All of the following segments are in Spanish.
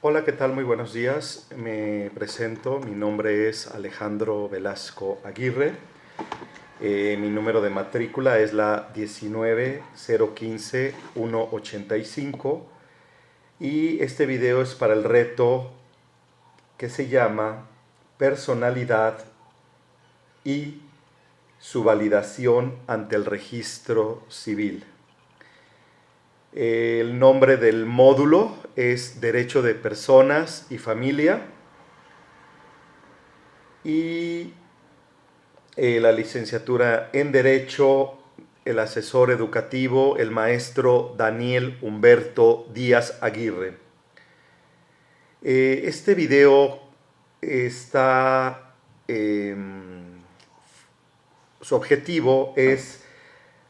Hola, ¿qué tal? Muy buenos días. Me presento, mi nombre es Alejandro Velasco Aguirre. Mi número de matrícula es la 19015185 y este video es para el reto que se llama Personalidad y su validación ante el registro civil. El nombre del módulo es Derecho de Personas y Familia y la licenciatura en Derecho, el asesor educativo, el maestro Daniel Humberto Díaz Aguirre. Este video está, su objetivo es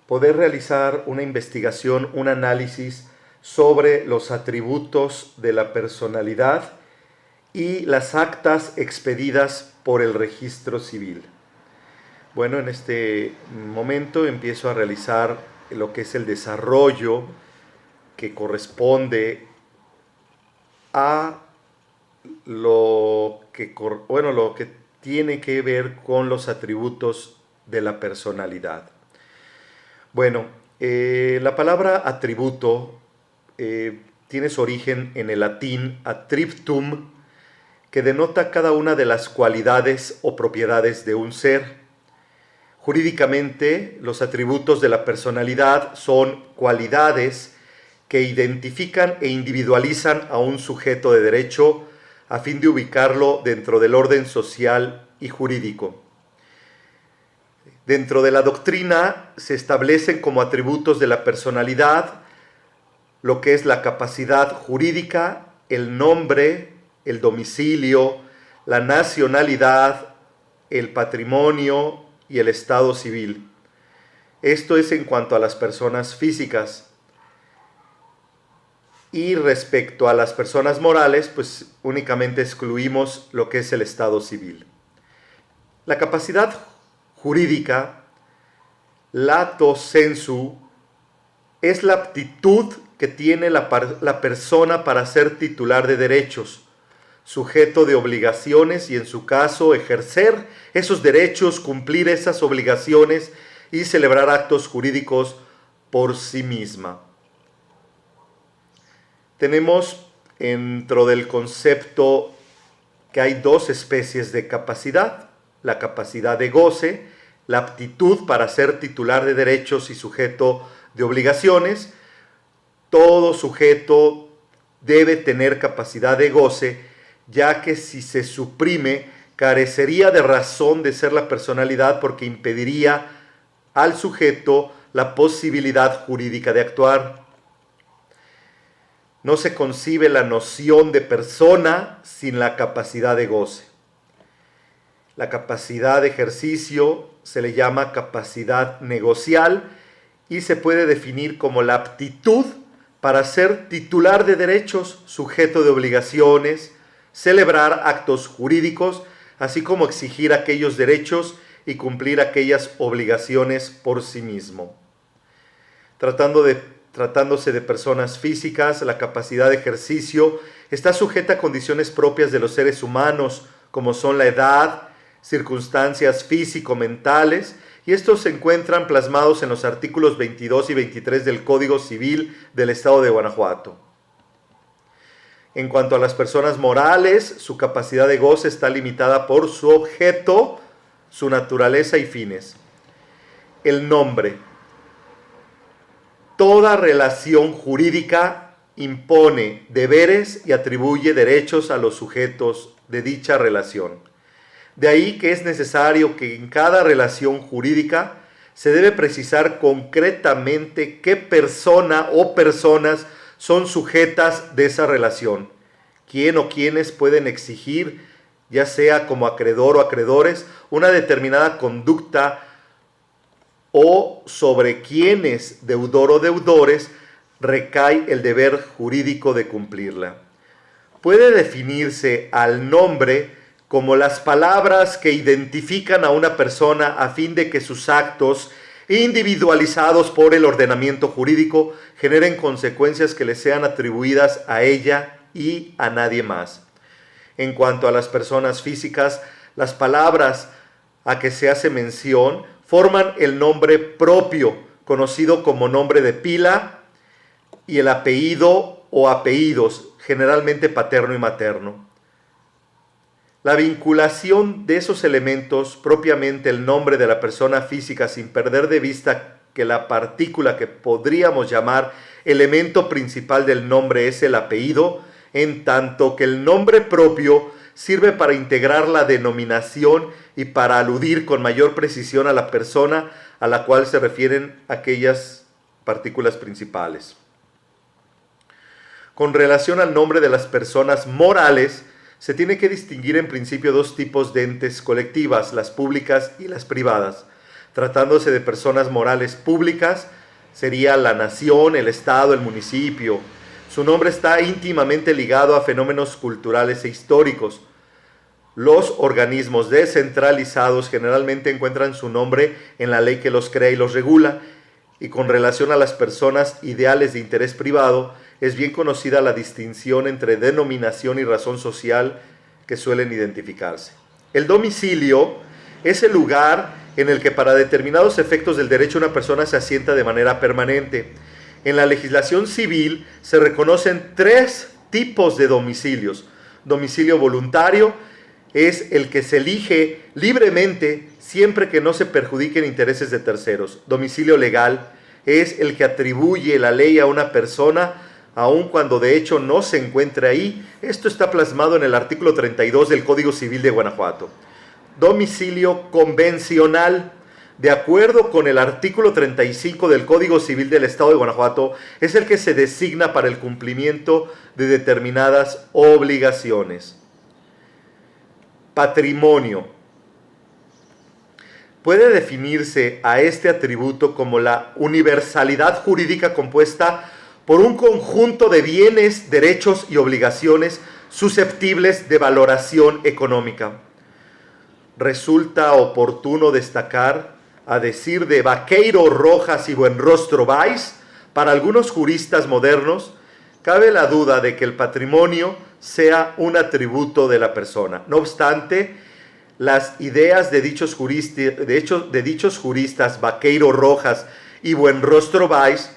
poder realizar una investigación, un análisis sobre los atributos de la personalidad y las actas expedidas por el registro civil. Bueno, en este momento empiezo a realizar lo que es el desarrollo que corresponde a lo que tiene que ver con los atributos de la personalidad. Bueno, la palabra atributo tiene su origen en el latín attributum, que denota cada una de las cualidades o propiedades de un ser. Jurídicamente, los atributos de la personalidad son cualidades que identifican e individualizan a un sujeto de derecho a fin de ubicarlo dentro del orden social y jurídico. Dentro de la doctrina se establecen como atributos de la personalidad lo que es la capacidad jurídica, el nombre, el domicilio, la nacionalidad, el patrimonio y el estado civil. Esto es en cuanto a las personas físicas. Y respecto a las personas morales, pues únicamente excluimos lo que es el estado civil. La capacidad jurídica, lato sensu, es la aptitud que tiene la persona para ser titular de derechos, sujeto de obligaciones y en su caso ejercer esos derechos, cumplir esas obligaciones y celebrar actos jurídicos por sí misma. Tenemos dentro del concepto que hay dos especies de capacidad: la capacidad de goce, la aptitud para ser titular de derechos y sujeto de obligaciones. Todo sujeto debe tener capacidad de goce, ya que si se suprime, carecería de razón de ser la personalidad porque impediría al sujeto la posibilidad jurídica de actuar. No se concibe la noción de persona sin la capacidad de goce. La capacidad de ejercicio se le llama capacidad negocial y se puede definir como la aptitud para ser titular de derechos, sujeto de obligaciones, celebrar actos jurídicos, así como exigir aquellos derechos y cumplir aquellas obligaciones por sí mismo. Tratándose de personas físicas, la capacidad de ejercicio está sujeta a condiciones propias de los seres humanos, como son la edad, circunstancias físico-mentales, y estos se encuentran plasmados en los artículos 22 y 23 del Código Civil del Estado de Guanajuato. En cuanto a las personas morales, su capacidad de goce está limitada por su objeto, su naturaleza y fines. El nombre. Toda relación jurídica impone deberes y atribuye derechos a los sujetos de dicha relación. De ahí que es necesario que en cada relación jurídica se debe precisar concretamente qué persona o personas son sujetas de esa relación, quién o quiénes pueden exigir, ya sea como acreedor o acreedores, una determinada conducta o sobre quiénes, deudor o deudores, recae el deber jurídico de cumplirla. Puede definirse al nombre como las palabras que identifican a una persona a fin de que sus actos, individualizados por el ordenamiento jurídico, generen consecuencias que le sean atribuidas a ella y a nadie más. En cuanto a las personas físicas, las palabras a que se hace mención forman el nombre propio, conocido como nombre de pila, y el apellido o apellidos, generalmente paterno y materno. La vinculación de esos elementos, propiamente el nombre de la persona física, sin perder de vista que la partícula que podríamos llamar elemento principal del nombre es el apellido, en tanto que el nombre propio sirve para integrar la denominación y para aludir con mayor precisión a la persona a la cual se refieren aquellas partículas principales. Con relación al nombre de las personas morales, se tiene que distinguir en principio dos tipos de entes colectivas, las públicas y las privadas. Tratándose de personas morales públicas, sería la nación, el estado, el municipio. Su nombre está íntimamente ligado a fenómenos culturales e históricos. Los organismos descentralizados generalmente encuentran su nombre en la ley que los crea y los regula, y con relación a las personas ideales de interés privado, es bien conocida la distinción entre denominación y razón social que suelen identificarse. El domicilio es el lugar en el que para determinados efectos del derecho una persona se asienta de manera permanente. En la legislación civil se reconocen tres tipos de domicilios. Domicilio voluntario es el que se elige libremente siempre que no se perjudiquen intereses de terceros. Domicilio legal es el que atribuye la ley a una persona aun cuando de hecho no se encuentre ahí. Esto está plasmado en el artículo 32 del Código Civil de Guanajuato. Domicilio convencional, de acuerdo con el artículo 35 del Código Civil del Estado de Guanajuato, es el que se designa para el cumplimiento de determinadas obligaciones. Patrimonio. Puede definirse a este atributo como la universalidad jurídica compuesta por un conjunto de bienes, derechos y obligaciones susceptibles de valoración económica. Resulta oportuno destacar, a decir de Vaqueiro, Rojas y Buenrostro Valls, para algunos juristas modernos, cabe la duda de que el patrimonio sea un atributo de la persona. No obstante, las ideas de dichos juristas Vaqueiro, Rojas y Buenrostro Valls,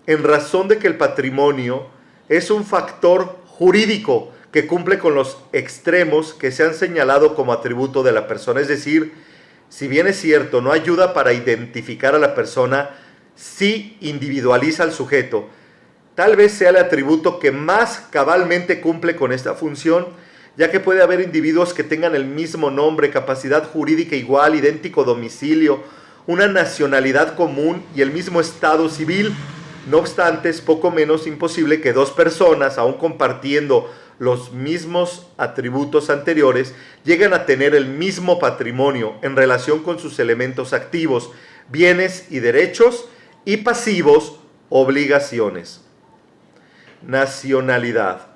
en razón de que el patrimonio es un factor jurídico que cumple con los extremos que se han señalado como atributo de la persona. Es decir, si bien es cierto, no ayuda para identificar a la persona, sí individualiza al sujeto. Tal vez sea el atributo que más cabalmente cumple con esta función, ya que puede haber individuos que tengan el mismo nombre, capacidad jurídica igual, idéntico domicilio, una nacionalidad común y el mismo estado civil. No obstante, es poco menos imposible que dos personas, aun compartiendo los mismos atributos anteriores, lleguen a tener el mismo patrimonio en relación con sus elementos activos, bienes y derechos, y pasivos, obligaciones. Nacionalidad.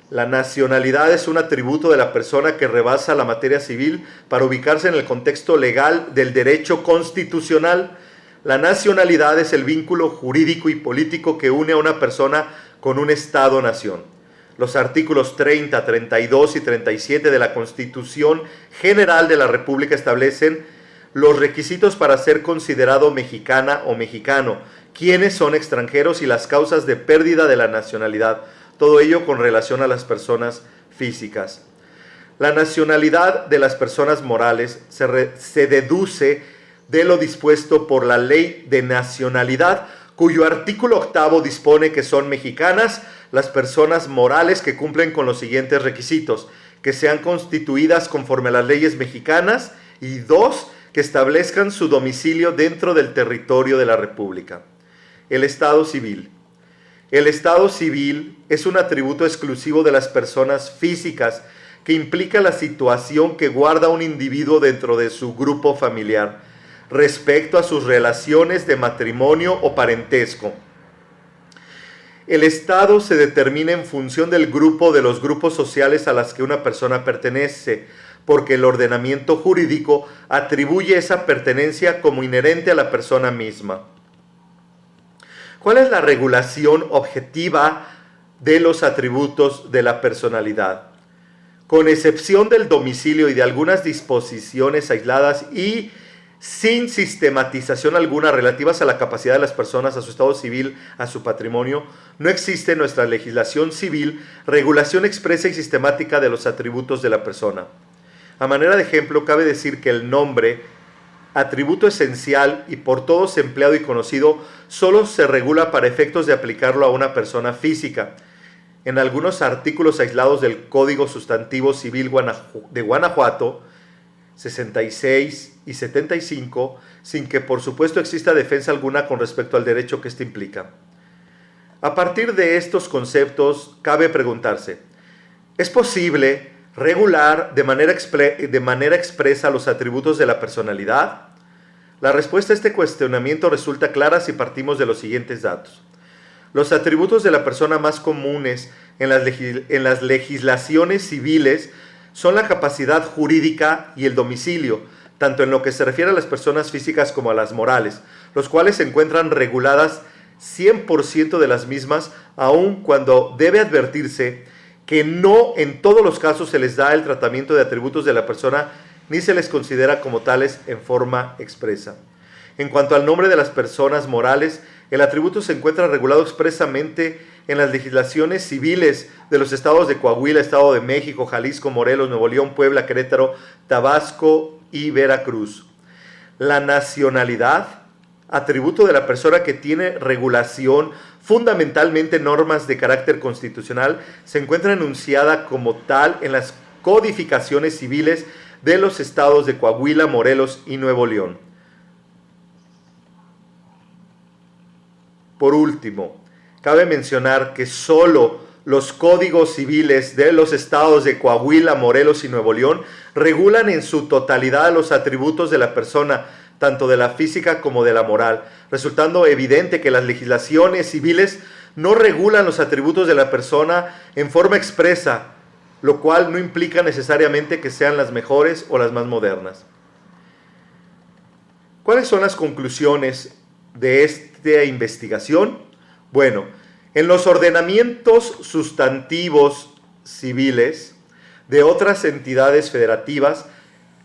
La nacionalidad es un atributo de la persona que rebasa la materia civil para ubicarse en el contexto legal del derecho constitucional. La nacionalidad es el vínculo jurídico y político que une a una persona con un Estado-nación. Los artículos 30, 32 y 37 de la Constitución General de la República establecen los requisitos para ser considerado mexicana o mexicano, quiénes son extranjeros y las causas de pérdida de la nacionalidad. Todo ello con relación a las personas físicas. La nacionalidad de las personas morales se deduce de lo dispuesto por la Ley de Nacionalidad, cuyo artículo 8 dispone que son mexicanas las personas morales que cumplen con los siguientes requisitos: que sean constituidas conforme a las leyes mexicanas, y 2, que establezcan su domicilio dentro del territorio de la República. El Estado civil. El Estado civil es un atributo exclusivo de las personas físicas que implica la situación que guarda un individuo dentro de su grupo familiar respecto a sus relaciones de matrimonio o parentesco. El Estado se determina en función del grupo de los grupos sociales a las que una persona pertenece, porque el ordenamiento jurídico atribuye esa pertenencia como inherente a la persona misma. ¿Cuál es la regulación objetiva de los atributos de la personalidad, con excepción del domicilio y de algunas disposiciones aisladas y sin sistematización alguna relativas a la capacidad de las personas, a su estado civil, a su patrimonio, no existe en nuestra legislación civil regulación expresa y sistemática de los atributos de la persona. A manera de ejemplo, cabe decir que el nombre, atributo esencial y por todos empleado y conocido, solo se regula para efectos de aplicarlo a una persona física. En algunos artículos aislados del Código Sustantivo Civil de Guanajuato, 66 y 75, sin que por supuesto exista defensa alguna con respecto al derecho que esto implica. A partir de estos conceptos, cabe preguntarse, ¿es posible regular de manera expresa los atributos de la personalidad? La respuesta a este cuestionamiento resulta clara si partimos de los siguientes datos. Los atributos de la persona más comunes en las legislaciones civiles son la capacidad jurídica y el domicilio, tanto en lo que se refiere a las personas físicas como a las morales, los cuales se encuentran reguladas 100% de las mismas, aun cuando debe advertirse que no en todos los casos se les da el tratamiento de atributos de la persona ni se les considera como tales en forma expresa. En cuanto al nombre de las personas morales, el atributo se encuentra regulado expresamente en las legislaciones civiles de los estados de Coahuila, Estado de México, Jalisco, Morelos, Nuevo León, Puebla, Querétaro, Tabasco y Veracruz. La nacionalidad, atributo de la persona que tiene regulación, fundamentalmente normas de carácter constitucional, se encuentra enunciada como tal en las codificaciones civiles de los estados de Coahuila, Morelos y Nuevo León. Por último, cabe mencionar que solo los códigos civiles de los estados de Coahuila, Morelos y Nuevo León regulan en su totalidad los atributos de la persona, tanto de la física como de la moral, resultando evidente que las legislaciones civiles no regulan los atributos de la persona en forma expresa, lo cual no implica necesariamente que sean las mejores o las más modernas. ¿Cuáles son las conclusiones de esta investigación? Bueno, en los ordenamientos sustantivos civiles de otras entidades federativas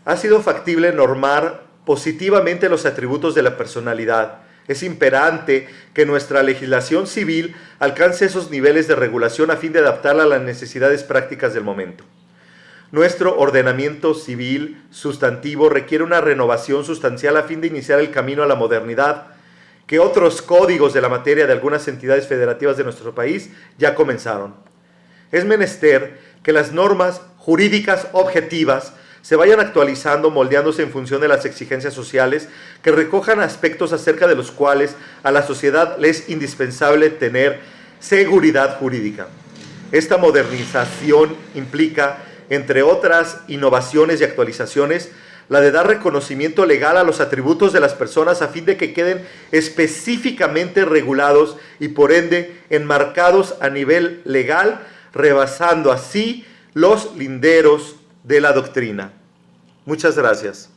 ha sido factible normar positivamente los atributos de la personalidad. Es imperante que nuestra legislación civil alcance esos niveles de regulación a fin de adaptarla a las necesidades prácticas del momento. Nuestro ordenamiento civil sustantivo requiere una renovación sustancial a fin de iniciar el camino a la modernidad, que otros códigos de la materia de algunas entidades federativas de nuestro país ya comenzaron. Es menester que las normas jurídicas objetivas se vayan actualizando, moldeándose en función de las exigencias sociales, que recojan aspectos acerca de los cuales a la sociedad le es indispensable tener seguridad jurídica. Esta modernización implica, entre otras innovaciones y actualizaciones, la de dar reconocimiento legal a los atributos de las personas a fin de que queden específicamente regulados y por ende enmarcados a nivel legal, rebasando así los linderos de la doctrina. Muchas gracias.